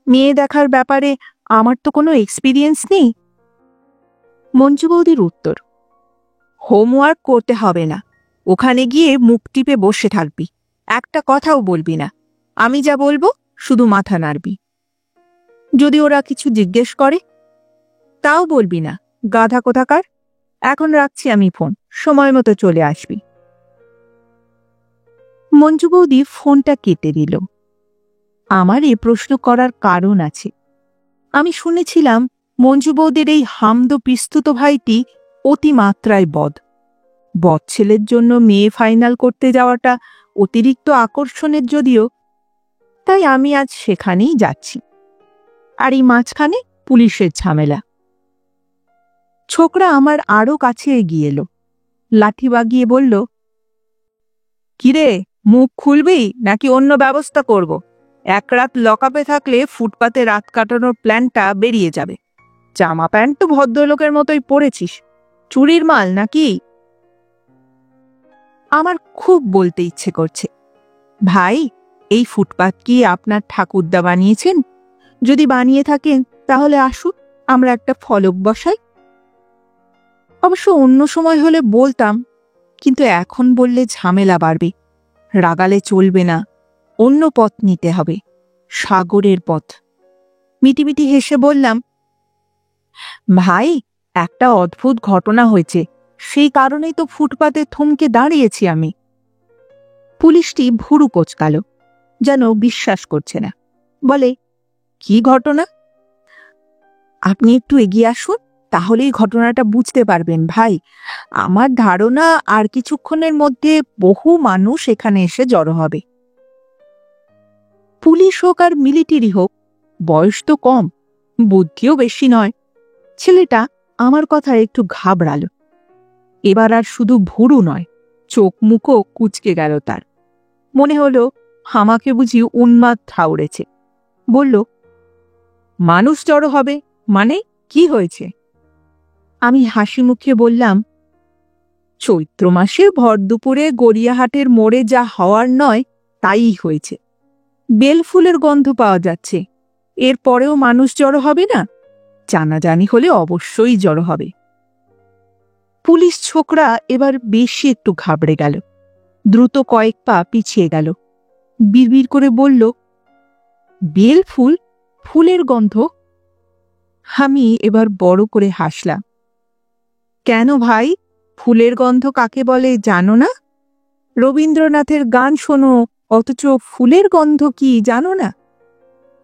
মেয়ে দেখার ব্যাপারে আমার তো কোনো এক্সপিরিয়েন্স নেই। মঞ্জু বৌদির উত্তর, হোমওয়ার্ক করতে হবে না, ওখানে গিয়ে মুখ টিপে বসে থাকবি, একটা কথাও বলবি না। আমি যা বলবো শুধু মাথা নাড়বি। যদি ওরা কিছু জিজ্ঞেস করে, তাও বলবি না, গাধা কোথাকার। এখন রাখছি আমি ফোন, সময় মতো চলে আসবি। মঞ্জু বৌদি ফোনটা কেটে দিল। আমার এ প্রশ্ন করার কারণ আছে। আমি শুনেছিলাম মঞ্জু বৌদির এই হামদ পিস্তুত ভাইটি অতিমাত্রায় বদ ছেলের জন্য মেয়ে ফাইনাল করতে যাওয়াটা অতিরিক্ত আকর্ষণের যদিও। তাই আমি আজ সেখানেই যাচ্ছি। আর এই মাঝখানে পুলিশের ঝামেলা। ছোকরা আমার আরো কাছে এগিয়ে এলো, লাঠি বাগিয়ে বলল, কিরে, মুখ খুলবি নাকি অন্য ব্যবস্থা করব? এক রাত লকআপে থাকলে ফুটপাতে রাত কাটানোর প্ল্যানটা বেরিয়ে যাবে। জামা প্যান্ট তো ভদ্রলোকের মতোই পরেছিস, চুরির মাল নাকি? আমার খুব বলতে ইচ্ছে করছে, ভাই, এই ফুটপাত কি আপনার ঠাকুরদা বানিয়েছেন? যদি বানিয়ে থাকেন তাহলে আসুন, আমরা একটা ফলক বসাই। অবশ্য অন্য সময় হলে বলতাম, কিন্তু এখন বললে ঝামেলা বাড়বে, রাগালে চলবে না, অন্য পথ নিতে হবে, সাগরের পথ। মিটিমিটি হেসে বললাম, ভাই, একটা অদ্ভুত ঘটনা হয়েছে, সেই কারণেই তো ফুটপাতে থমকে দাঁড়িয়েছি আমি। পুলিশটি ভুরু কোচকাল, যেন বিশ্বাস করছে না। বলে, কি ঘটনা? আপনি একটু এগিয়ে আসুন, তাহলেই ঘটনাটা বুঝতে পারবেন ভাই। আমার ধারণা আর কিছুক্ষণের মধ্যে বহু মানুষ এখানে এসে জড়ো হবে। পুলিশ হোক আর মিলিটারি হোক, বয়স তো কম, বুদ্ধিও বেশি নয়। ছেলেটা আমার কথায় একটু ঘাবড়ালো। এবার আর শুধু ভুরু নয়, চোখ মুখও কুচকে গেল তার। মনে হলো আমাকে বুঝি উন্মাদ ঠাউরেছে। বলল, মানুষ জড়ো হবে মানে কি হয়েছে? আমি হাসি মুখে বললাম, চৈত্র মাসে ভর দুপুরে গড়িয়াহাটের মোড়ে যা হওয়ার নয় তাই হয়েছে। বেলফুলের গন্ধ পাওয়া যাচ্ছে, এর পরেও মানুষ জড়ো হবে না? জানাজানি হলে অবশ্যই জড়ো হবে। পুলিশ ছোকরা এবার বেশি একটু ঘাবড়ে গেল, দ্রুত কয়েক পা পিছিয়ে গেল। বিড়বিড় করে বলল, বেলফুল, ফুলের গন্ধ? আমি এবার বড় করে হাসলাম। কেন ভাই, ফুলের গন্ধ কাকে বলে জানো না? রবীন্দ্রনাথের গান শোনো, অথচ ফুলের গন্ধ কি জানো না?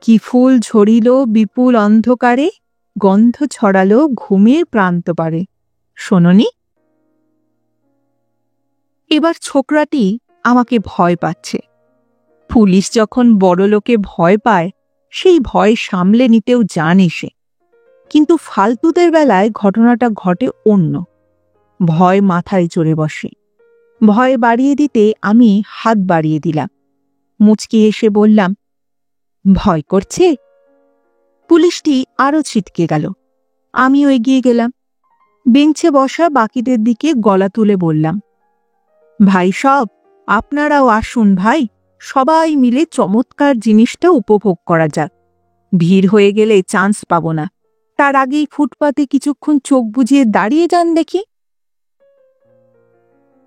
কি ফুল ঝরিল বিপুল অন্ধকারে, গন্ধ ছড়ালো ঘুমের প্রান্ত পারে, শোনোনি? এবার ছোকরাটি আমাকে ভয় পাচ্ছে। পুলিশ যখন বড় লোকে ভয় পায়, সেই ভয় সামলে নিতেও জানে সে। কিন্তু ফালতুদের বেলায় ঘটনাটা ঘটে অন্য। ভয় মাথায় চড়ে বসে। ভয় বাড়িয়ে দিতে আমি হাত বাড়িয়ে দিলাম। মুচকি এসে বললাম, ভয় করছে? পুলিশটি আরো ছিটকে গেল। আমিও এগিয়ে গেলাম। বেঞ্চে বসা বাকিদের দিকে গলা তুলে বললাম, ভাই সব, আপনারাও আসুন ভাই, সবাই মিলে চমৎকার জিনিসটা উপভোগ করা যাক। ভিড় হয়ে গেলে চান্স পাব না, তার আগেই ফুটপাতে কিছুক্ষণ চোখ বুজিয়ে দাঁড়িয়ে যান দেখি।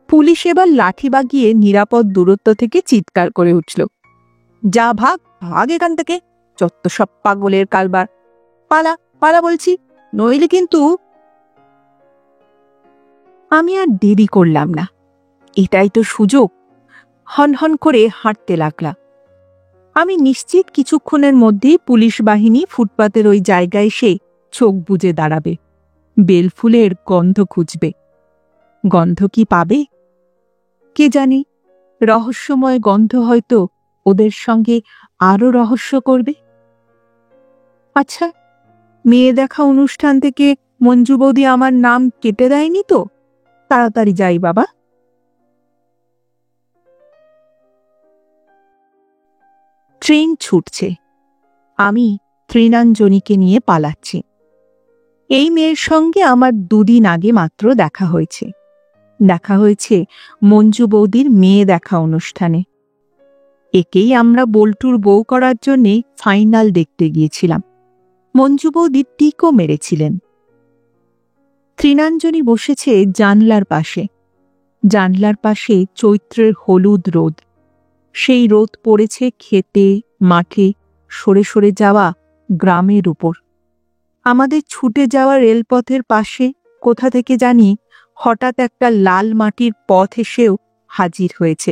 পুলিশ এবার লাঠি বাগিয়ে নিরাপদ দূরত্ব থেকে চিৎকার করে উঠল, যা ভাগ ভাগ এখান থেকে, যত সব পাগলের কারবার, পালা পালা বলছি, নইলে কিন্তু। আমি আর দেরি করলাম না, এটাই তো সুযোগ। হনহন করে হাঁটতে লাগলাম। আমি নিশ্চিত কিছুক্ষণের মধ্যেই পুলিশ বাহিনী ফুটপাতের ওই জায়গায় এসে চোখ বুজে দাঁড়াবে, বেলফুলের গন্ধ খুঁজবে। গন্ধ কি পাবে কে জানি, রহস্যময় গন্ধ হয়তো ওদের সঙ্গে আরো রহস্য করবে। আচ্ছা, মেয়ে দেখা অনুষ্ঠান থেকে মঞ্জু বৌদি আমার নাম কেটে দেয়নি তো? তাড়াতাড়ি যাই বাবা। ট্রেন ছুটছে, আমি তৃণাঞ্জনীকে নিয়ে পালাচ্ছি। এই মেয়ের সঙ্গে আমার দুদিন আগে মাত্র দেখা হয়েছে মঞ্জু বৌদির মেয়ে দেখা অনুষ্ঠানে। একেই আমরা বল্টুর বউ করার জন্যে ফাইনাল দেখতে গিয়েছিলাম। মঞ্জু বৌদি টিকও মেরেছিলেন। তৃণাঞ্জনী বসেছে জানলার পাশে চৈত্রের হলুদ রোদ। সেই রোদ পড়েছে খেতে, মাঠে, সরে সরে যাওয়া গ্রামের উপর। আমাদের ছুটে যাওয়া রেলপথের পাশে কোথা থেকে জানি হঠাৎ একটা লাল মাটির পথ এসেও হাজির হয়েছে।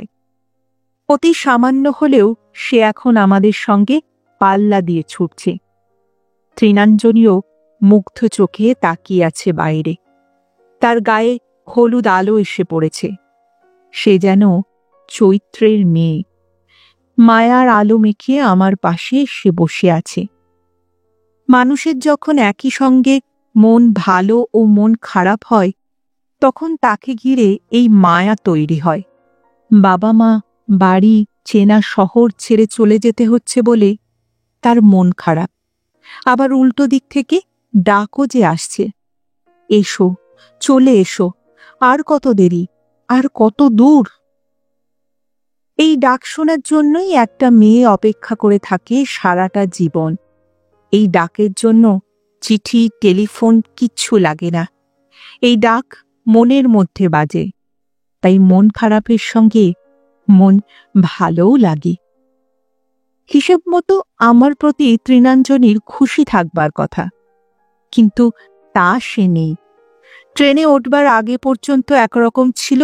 অতি সামান্য হলেও সে এখন আমাদের সঙ্গে পাল্লা দিয়ে ছুটছে। তৃণাঞ্জনীও মুগ্ধ চোখে তাকিয়ে আছে বাইরে। তার গায়ে হলুদ আলো এসে পড়েছে। সে যেন চৈত্রের মেয়ে, মায়ার আলো মেখে আমার পাশে সে বসে আছে। মানুষের যখন একই সঙ্গে মন ভালো ও মন খারাপ হয়, তখন তাকে ঘিরে এই মায়া তৈরি হয়। বাবা মা, বাড়ি, চেনা শহর ছেড়ে চলে যেতে হচ্ছে বলে তার মন খারাপ। আবার উল্টো দিক থেকে ডাকও যে আসছে, এসো, চলে এসো, আর কত দেরি, আর কত দূর। এই ডাক শোনার জন্যই একটা মেয়ে অপেক্ষা করে থাকে সারাটা জীবন। এই ডাকের জন্য চিঠি, টেলিফোন কিচ্ছু লাগে না। এই ডাক মনের মধ্যে বাজে, তাই মন খারাপের সঙ্গে মন ভালোও লাগে। হিসেব মতো আমার প্রতি তৃণাঞ্জনীর খুশি থাকবার কথা, কিন্তু তা সে নেই। ট্রেনে উঠবার আগে পর্যন্ত একরকম ছিল,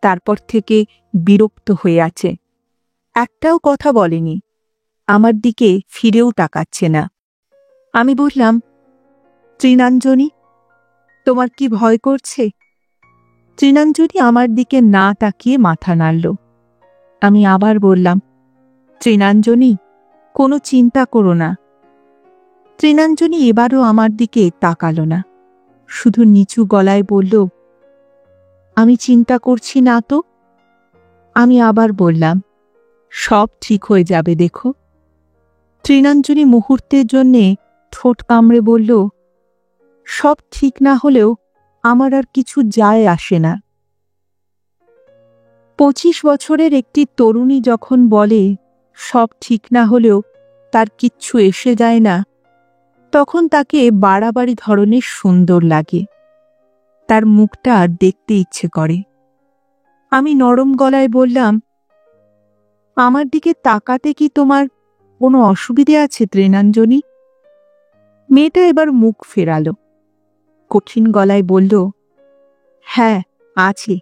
তারপর থেকে বিরক্ত হয়ে আছে। একটাও কথা বলেনি, আমার দিকে ফিরেও তাকাচ্ছে না। আমি বললাম, তৃণাঞ্জনী, তোমার কি ভয় করছে? তৃণাঞ্জনী আমার দিকে না তাকিয়ে মাথা নাড়ল। আমি আবার বললাম, তৃণাঞ্জনী, কোনো চিন্তা করো না। তৃণাঞ্জনী এবারও আমার দিকে তাকালো না, শুধু নিচু গলায় বলল, আমি চিন্তা করছি না তো। আমি আবার বললাম, সব ঠিক হয়ে যাবে দেখো। তৃণাঞ্জনী মুহূর্তের জন্যে ঠোঁট কামড়ে বলল, সব ঠিক না হলেও আমার আর কিছু যায় আসে না। 25 বছরের একটি তরুণী যখন বলে সব ঠিক না হলেও তার কিচ্ছু এসে যায় না, তখন তাকে বাড়াবাড়ি ধরনের সুন্দর লাগে। তার মুখটা দেখতে ইচ্ছে করে। আমি নরম গলায় বললাম, আমার দিকে তাকাতে কি তোমার কোনো অসুবিধে আছে তৃণাঞ্জনী? মেয়েটা এবার মুখ ফেরালো, কঠিন গলায় বলল, হ্যাঁ আছে।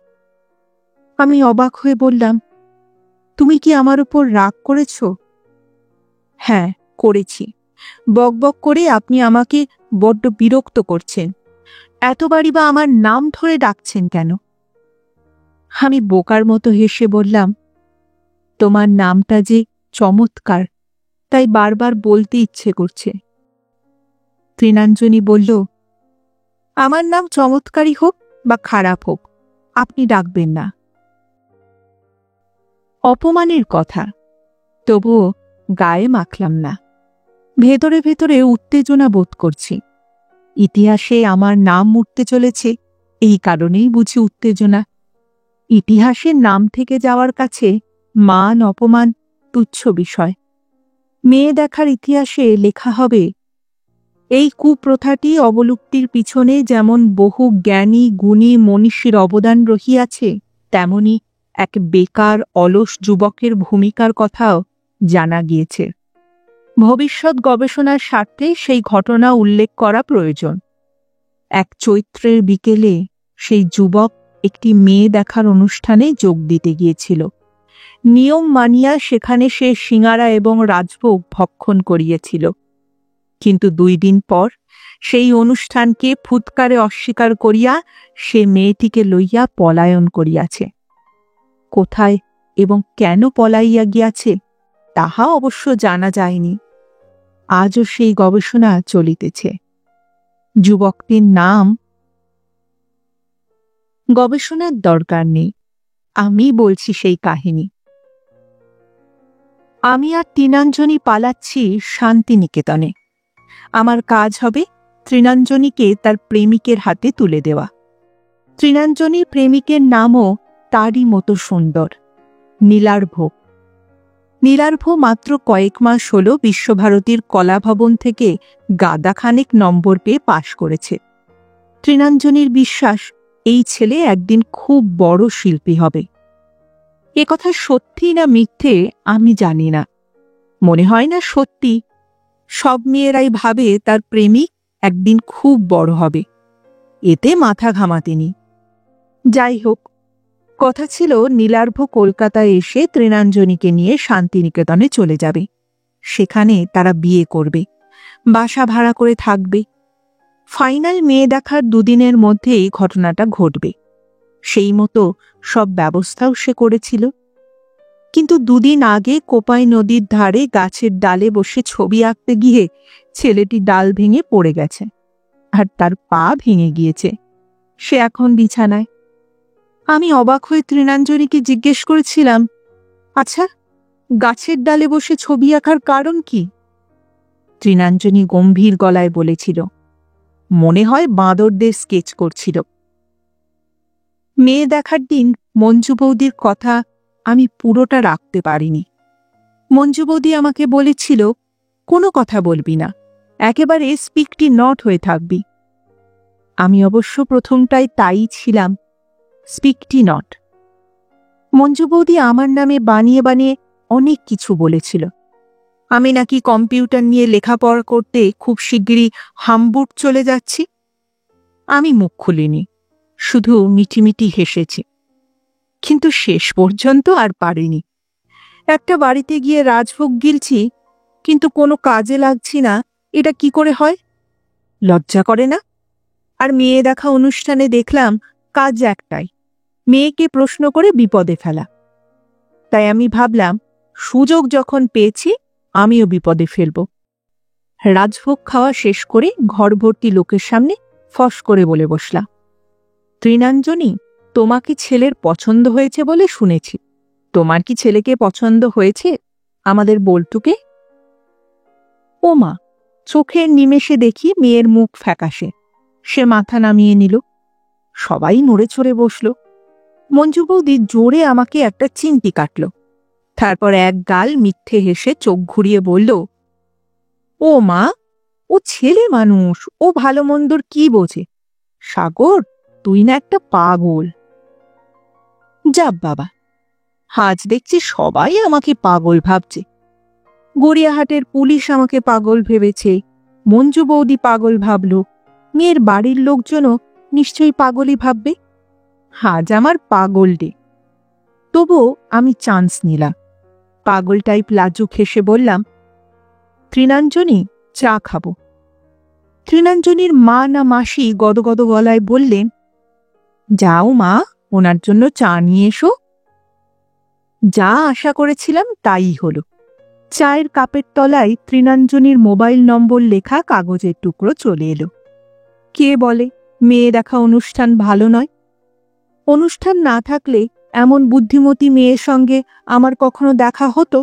আমি অবাক হয়ে বললাম, তুমি কি আমার উপর রাগ করেছ? হ্যাঁ, করেছি। বকবক করে আপনি আমাকে বড্ড বিরক্ত করছেন। এতবারই বা আমার নাম ধরে ডাকছেন কেন? আমি বোকার মতো হেসে বললাম, তোমার নামটা যে চমৎকার, তাই বারবার বলতে ইচ্ছে করছে। তৃণাঞ্জনী বলল, আমার নাম চমৎকারই হোক বা খারাপ হোক, আপনি ডাকবেন না। অপমানের কথা, তবুও গায়ে মাখলাম না। ভেতরে ভেতরে উত্তেজনা বোধ করছি। ইতিহাসে আমার নাম উঠতে চলেছে, এই কারণেই বুঝি উত্তেজনা। ইতিহাসের নাম থেকে যাওয়ার কাছে মান অপমান তুচ্ছ বিষয়। মেয়ে দেখার ইতিহাসে লেখা হবে, এই কুপ্রথাটি অবলুপ্তির পিছনে যেমন বহু জ্ঞানী গুণী মনীষীর অবদান রহিয়াছে, তেমনি এক বেকার অলস যুবকের ভূমিকার কথাও জানা গিয়েছে। ভবিষ্যৎ গবেষণার স্বার্থে সেই ঘটনা উল্লেখ করা প্রয়োজন। এক চৈত্রের বিকেলে সেই যুবক একটি মেয়ে দেখার অনুষ্ঠানে যোগ দিতে গিয়েছিল। নিয়ম মানিয়া সেখানে সে সিঙারা এবং রাজভোগ ভক্ষণ করিয়েছিল, কিন্তু 2 দিন পর সেই অনুষ্ঠানকে ফুৎকারে অস্বীকার করিয়া সে মেয়েটিকে লইয়া পলায়ন করিয়াছে। কোথায় এবং কেন পলাইয়া গিয়াছে তাহা অবশ্য জানা যায়নি। আজও সেই গবেষণা চলিতেছে। যুবকটির নাম। গবেষণার দরকার নেই, আমি বলছি সেই কাহিনী। আমি আর তৃণাঞ্জনি পালাচ্ছি শান্তিনিকেতনে। আমার কাজ হবে তৃণাঞ্জনিকে তার প্রেমিকের হাতে তুলে দেওয়া। তৃণাঞ্জনির প্রেমিকের নামও তারই মতো সুন্দর, নীলার্ভ। নীলার্ভ মাত্র কয়েক মাস হল বিশ্বভারতীর কলাভবন থেকে গাদাখানেক নম্বর পেয়ে পাশ করেছে। তৃণাঞ্জনির বিশ্বাস এই ছেলে একদিন খুব বড় শিল্পী হবে। এ কথা সত্যি না মিথ্যে আমি জানি না, মনে হয় না সত্যি। সব মেয়েরাই ভাবে তার প্রেমিক একদিন খুব বড় হবে, এতে মাথা ঘামাতেনি। যাই হোক, কথা ছিল নীলার্ভ কলকাতায় এসে তৃণাঞ্জনিকে নিয়ে শান্তিনিকেতনে চলে যাবে। সেখানে তারা বিয়ে করবে, বাসা ভাড়া করে থাকবে। ফাইনাল মেয়ে দেখার 2 দিনের মধ্যেই ঘটনাটা ঘটবে, সেই মতো সব ব্যবস্থাও সে করেছিল। কিন্তু 2 দিন আগে কোপাই নদীর ধারে গাছের ডালে বসে ছবি আঁকতে গিয়ে ছেলেটি ডাল ভেঙে পড়ে গেছে, আর তার পা ভেঙে গিয়েছে। সে এখন বিছানায়। আমি অবাক হয়ে তৃণাঞ্জনিকে জিজ্ঞেস করেছিলাম, আচ্ছা, গাছের ডালে বসে ছবি আঁকার কারণ কি? তৃণাঞ্জনি গম্ভীর গলায় বলেছিল, মনে হয় বাঁদরদের স্কেচ করছিল। মেয়ে দেখার দিন মঞ্জু বৌদির কথা আমি পুরোটা রাখতে পারিনি। মঞ্জু বৌদি আমাকে বলেছিল, কোনো কথা বলবি না, একেবারে স্পিকটি নট হয়ে থাকবি। আমি অবশ্য প্রথমটাই তাই ছিলাম, স্পিকটি নট। মঞ্জু বৌদি আমার নামে বানিয়ে বানিয়ে অনেক কিছু বলেছিল। আমি নাকি কম্পিউটার নিয়ে লেখাপড়া করতে খুব শিগগিরই হামবুর্গ চলে যাচ্ছি। আমি মুখ খুলিনি, শুধু মিটিমিটি হেসেছি। কিন্তু শেষ পর্যন্ত আর পারিনি। একটা বাড়িতে গিয়ে রাজভোগ গিলছি, কিন্তু কোনো কাজে লাগছি না, এটা কি করে হয়? লজ্জা করে না? আর মেয়ে দেখা অনুষ্ঠানে দেখলাম কাজ একটাই, মেয়েকে প্রশ্ন করে বিপদে ফেলা। তাই আমি ভাবলাম, সুযোগ যখন পেয়েছি আমিও বিপদে ফেলব। রাজভোগ খাওয়া শেষ করে ঘর ভর্তি লোকের সামনে ফস করে বলে বসলাম, তৃণাঞ্জনি, তোমাকে ছেলের পছন্দ হয়েছে বলে শুনেছি। তোমার কি ছেলেকে পছন্দ হয়েছে, আমাদের বল্টুকে? ও মা! চোখের নিমেষে দেখি মেয়ের মুখ ফ্যাকাশে। সে মাথা নামিয়ে নিল। সবাই নড়ে চড়ে বসল। মঞ্জু বৌদি জোরে আমাকে একটা চিমটি কাটল। তারপর এক গাল মিথ্যে হেসে চোখ ঘুরিয়ে বলল, ও মা, ও ছেলে মানুষ, ও ভালো মন্দর কি বোঝে? সাগর, তুই না একটা পাগল। যাব বাবা, আজ দেখছি সবাই আমাকে পাগল ভাবছে। গড়িয়াহাটের পুলিশ আমাকে পাগল ভেবেছে, মঞ্জু বৌদি পাগল ভাবল, মেয়ের বাড়ির লোকজনও নিশ্চয়ই পাগলই ভাববে। আজ আমার পাগল ডে। তবুও আমি চান্স নিলাম। পাগল টাইপ লাজুক হেসে বললাম, তৃণাঞ্জনি, চা খাবো। তৃণাঞ্জনির মা না মাসি গদগদ গলায় বললেন, যাও মা, ওনার জন্য চা নিয়ে এসো। যা আশা করেছিলাম তাই হলো। চায়ের কাপের তলায় তৃণাঞ্জনির মোবাইল নম্বর লেখা কাগজের টুকরো চলে এলো। কে বলে মেয়ে দেখা অনুষ্ঠান ভালো নয়? অনুষ্ঠান না থাকলে এমন বুদ্ধিমতী মেয়ের সঙ্গে আমার কখনো দেখা হতো?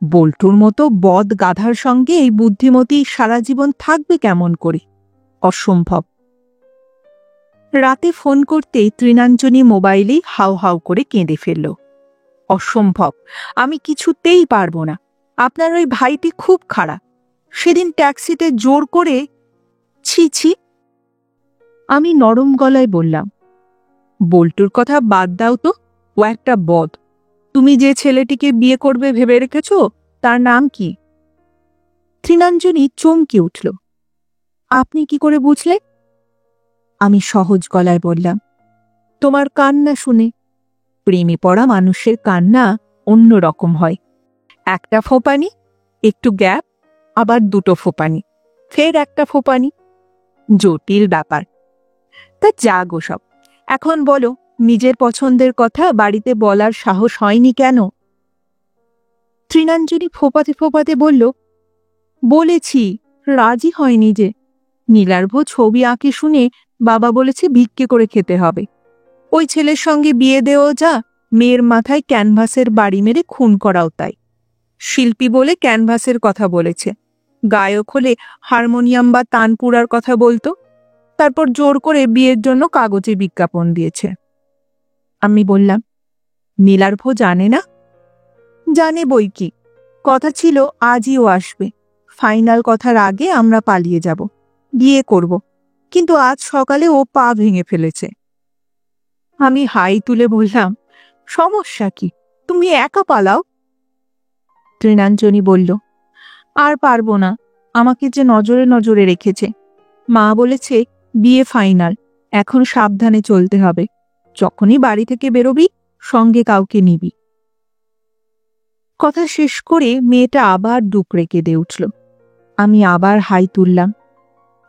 বল্টুর মতো বদ গাধার সঙ্গে এই বুদ্ধিমতী সারা জীবন থাকবে কেমন করে? অসম্ভব। রাতে ফোন করতেই তৃণাঞ্জনি মোবাইলেই হাউ হাউ করে কেঁদে ফেলল। অসম্ভব, আমি কিছুতেই পারবো না। আপনার ওই ভাইটি খুব খারাপ। সেদিন ট্যাক্সিতে জোর করে। ছি ছি। আমি নরম গলায় বললাম, বল্টুর কথা বাদ দাও তো, ও একটা বদ। তুমি যে ছেলেটিকে বিয়ে করবে ভেবে রেখেছ, তার নাম কি? তৃণাঞ্জনি চমকে উঠল। আপনি কি করে বুঝলেন? আমি সহজ গলায় বললাম, তোমার কান্না শুনে। প্রেমে পড়া মানুষের কান্না অন্য রকম হয়। একটা ফোঁপানি, একটু গ্যাপ, আবার দুটো ফোঁপানি, ফের একটা ফোঁপানি। জটিল ব্যাপার। তা যাগো সব। এখন বলো, নিজের পছন্দের কথা বাড়িতে বলার সাহস হয়নি কেন? তৃণাঞ্জনি ফোঁপাতে ফোঁপাতে বলল, বলেছি, রাজি হয়নি যে। নীলার্ভ ছবি আঁকে শুনে বাবা বলেছে ভিক্ষে করে খেতে হবে। ওই ছেলের সঙ্গে বিয়ে দেও যা, মেয়ের মাথায় ক্যানভাসের বাড়ি মেরে খুন করাও তাই। শিল্পী বলে ক্যানভাসের কথা বলেছে, গায়ক হলে হারমোনিয়াম বা তানপুরার কথা বলতো। তারপর জোর করে বিয়ের জন্য কাগজে বিজ্ঞাপন দিয়েছে। আমি বললাম, নীলার্ভ জানে না? জানে বই কি, কথা ছিল আজই ও আসবে। ফাইনাল কথার আগে আমরা পালিয়ে যাব, বিয়ে করব। কিন্তু আজ সকালে ও পা ভেঙে ফেলেছে। আমি হাই তুলে বললাম, সমস্যা কি, তুমি একা পালাও। তৃণাঞ্জনি বলল, আর পারবো না, আমাকে যে নজরে নজরে রেখেছে। মা বলেছে বিয়ে ফাইনাল, এখন সাবধানে চলতে হবে। যখনই বাড়ি থেকে বেরোবি সঙ্গে কাউকে নিবি। কথা শেষ করে মেয়েটা আবার ডুকরে কেঁদে উঠল। আমি আবার হাই তুললাম।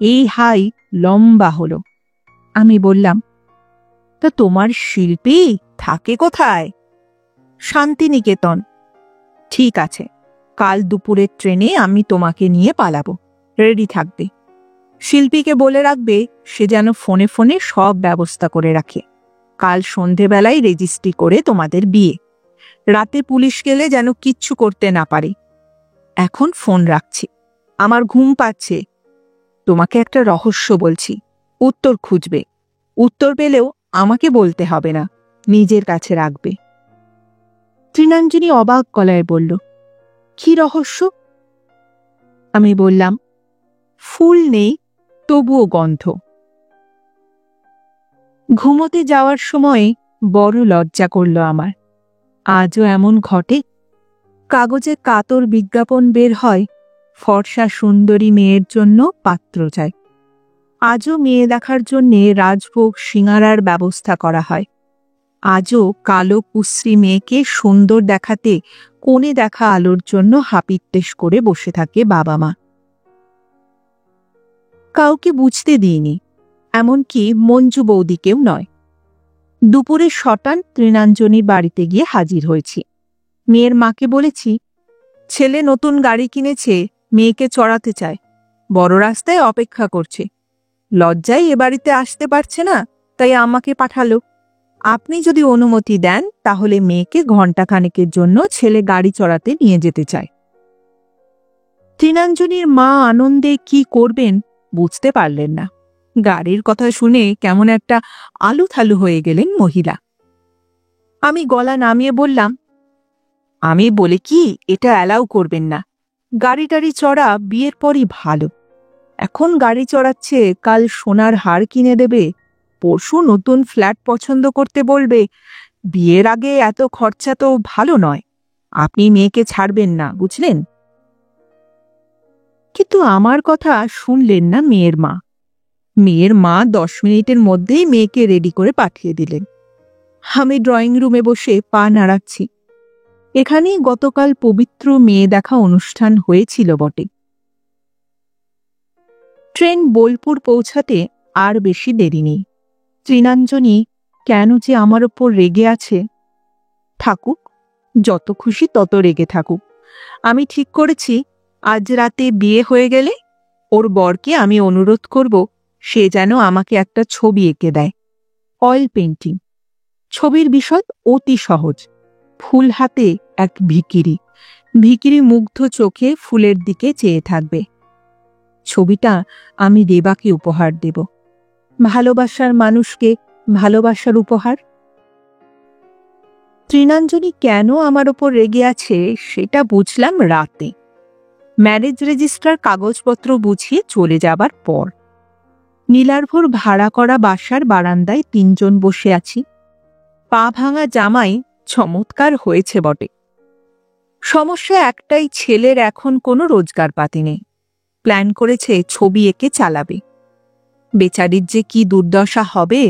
এই হাই লম্বা হলো। আমি বললাম, তা তোমার শিল্পী থাকে কোথায়? শান্তিনিকেতন। ঠিক আছে, কাল দুপুরের ট্রেনে আমি তোমাকে নিয়ে পালাবো, রেডি থাকবে। শিল্পীকে বলে রাখবে সে যেন ফোনে ফোনে সব ব্যবস্থা করে রাখে। কাল সন্ধেবেলায় রেজিস্ট্রি করে তোমাদের বিয়ে। রাতে পুলিশ গেলে যেন কিচ্ছু করতে না পারে। এখন ফোন রাখছি, আমার ঘুম পাচ্ছে। তোমাকে একটা রহস্য বলছি, উত্তর খুঁজবে। উত্তর পেলেও আমাকে বলতে হবে না, নিজের কাছে রাখবে। তৃণাঞ্জনি অবাক গলায় বলল, কি রহস্য? আমি বললাম, ফুল নেই, তবুও গন্ধ। ঘুমোতে যাওয়ার সময় বড় লজ্জা করল আমার। আজও এমন ঘটে। কাগজে কাতর বিজ্ঞাপন বের হয়, ফর্সা সুন্দরী মেয়ের জন্য পাত্র চাই। আজও মেয়ে দেখার জন্যে রাজভোগ সিঙারার ব্যবস্থা করা হয়। আজও কালো কুশ্রী মেয়েকে সুন্দর দেখাতে কোণে দেখা আলোর জন্য হাপিত্যেশ করে বসে থাকে বাবা মা। কাউকে বুঝতে দিইনি, এমনকি মঞ্জু বৌদিকেও নয়। দুপুরে শটান তৃণাঞ্জনির বাড়িতে গিয়ে হাজির হয়েছি। মেয়ের মাকে বলেছি, ছেলে নতুন গাড়ি কিনেছে, মেয়েকে চড়াতে চায়, বড় রাস্তায় অপেক্ষা করছে। লজ্জায় এ বাড়িতে আসতে পারছে না, তাই আমাকে পাঠালো। আপনি যদি অনুমতি দেন তাহলে মেয়েকে ঘণ্টাখানেকের জন্য ছেলে গাড়ি চড়াতে নিয়ে যেতে চায়। তৃণাঞ্জনির মা আনন্দে কি করবেন বুঝতে পারলেন না। গাড়ির কথা শুনে কেমন একটা আলুথালু হয়ে গেলেন মহিলা। আমি গলা নামিয়ে বললাম, আমি বলে কি এটা অ্যালাউ করবেন না। গাড়ি টাড়ি চড়া বিয়ের পরই ভালো। এখন গাড়ি চড়াচ্ছে, কাল সোনার হার কিনে দেবে, পরশু নতুন ফ্ল্যাট পছন্দ করতে বলবে। বিয়ের আগে এত খরচা তো ভালো নয়। আপনি মেয়েকে ছাড়বেন না, বুঝলেন? কিন্তু আমার কথা শুনলেন না মেয়ের মা। মেয়ের মা 10 মিনিটের মধ্যেই মেয়েকে রেডি করে পাঠিয়ে দিলেন। আমি ড্রয়িং রুমে বসে পা নাড়াচ্ছি। এখানেই গতকাল পবিত্র মেয়ে দেখা অনুষ্ঠান হয়েছিল বটে। ট্রেন বোলপুর পৌঁছাতে আর বেশি দেরি নেই। তৃণাঞ্জনি কেন যে আমার ওপর রেগে আছে। থাকুক, যত খুশি তত রেগে থাকুক। আমি ঠিক করেছি, আজ রাতে বিয়ে হয়ে গেলে ওর বরকে আমি অনুরোধ করব সে যেন আমাকে একটা ছবি এঁকে দেয়, অয়েল পেন্টিং। ছবির বিষয় অতি সহজ। ফুল হাতে এক ভিখিরি, ভিখিরি মুগ্ধ চোখে ফুলের দিকে চেয়ে থাকবে। ছবিটা আমি দেবাকে উপহার দেব। ভালোবাসার মানুষকে ভালোবাসার উপহার। তৃণাঞ্জনি কেন আমার ওপর রেগে আছে সেটা বুঝলাম রাতে, ম্যারেজ রেজিস্ট্রার কাগজপত্র বুঝিয়ে চলে যাবার পর। নীলার্ভর ভাড়া করা বাসার বারান্দায় 3 জন বসে আছি। পা ভাঙা জামাই চমৎকার হয়েছে বটে। সমস্যা একটাই, ছেলের এখন কোনো রোজগার পাতি নেই। প্ল্যান করেছে ছবি এঁকে চালাবে। বেচারির যে কি দুর্দশা হবে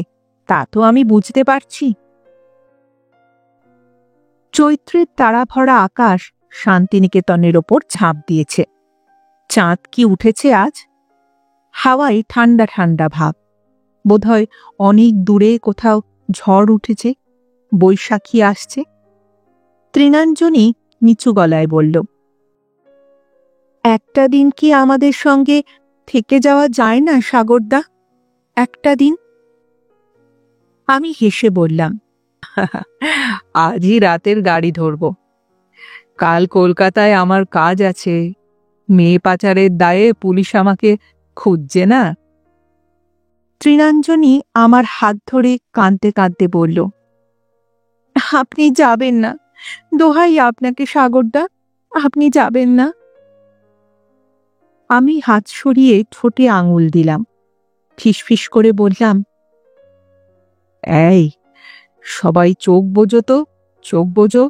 তা তো আমি বুঝতে পারছি। চৈত্রের তারাভরা আকাশ শান্তিনিকেতনের ওপর ঝাঁপ দিয়েছে। চাঁদ কি উঠেছে আজ? হাওয়ায় ঠান্ডা ঠান্ডা ভাব। বোধহয় অনেক দূরে কোথাও ঝড় উঠেছে, বৈশাখী আসছে। তৃণাঞ্জনি নিচু গলায় বলল, একটা দিন কি আমাদের সঙ্গে থেকে যাওয়া যায় না সাগরদা? একটা দিন। আমি হেসে বললাম, আজই রাতের গাড়ি ধরব। কাল কলকাতায় আমার কাজ আছে। মেয়ে পাচারের দায়ে পুলিশ আমাকে খুঁজছে না। তৃণাঞ্জনি আমার হাত ধরে কাঁদতে কাঁদতে বলল, আপনি যাবেন না, দোহাই আপনাকে সাগরদা, আপনি যাবেন না। আমি হাত সরিয়ে ঠোঁটে আঙুল দিলাম, ফিসফিস করে বললাম, এই সবাই চোখ বোঝো তো, চোখ বোঝো।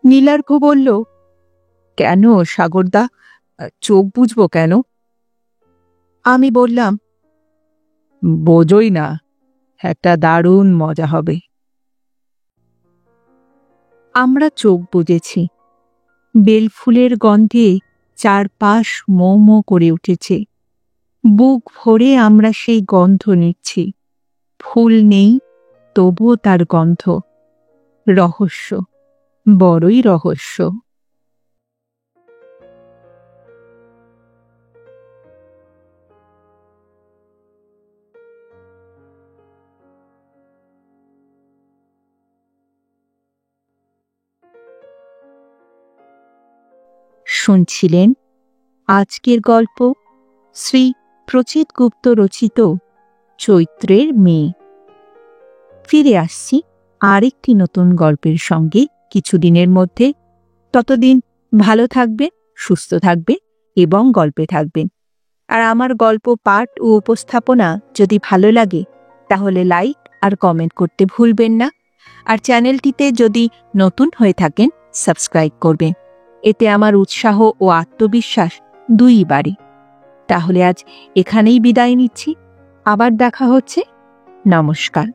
নীলার্ঘ বলল, কেন সাগরদা, চোখ বুঝবো কেন? আমি বললাম, বোঝোই না, একটা দারুণ মজা হবে। আমরা চোখ বুজেছি। বেলফুলের গন্ধে চারপাশ মো মো করে উঠেছে। বুক ভরে আমরা সেই গন্ধ নিচ্ছি। ফুল নেই, তবুও তার গন্ধ। রহস্য, বড়ই রহস্য। শুনছিলেন আজকের গল্প, শ্রী প্রচিত গুপ্ত রচিত চৈত্রের মেয়ে। ফিরে আসছি আরেকটি নতুন গল্পের সঙ্গে কিছুদিনের মধ্যে। ততদিন ভালো থাকবে, সুস্থ থাকবে এবং গল্পে থাকবেন। আর আমার গল্প পাঠ ও উপস্থাপনা যদি ভালো লাগে তাহলে লাইক আর কমেন্ট করতে ভুলবেন না। আর চ্যানেলটিতে যদি নতুন হয়ে থাকেন সাবস্ক্রাইব করবেন। এতে আমার উৎসাহ ও আত্মবিশ্বাস দুই বাড়ে। তাহলে আজ এখানেই বিদায় নিচ্ছি। আবার দেখা হচ্ছে। নমস্কার।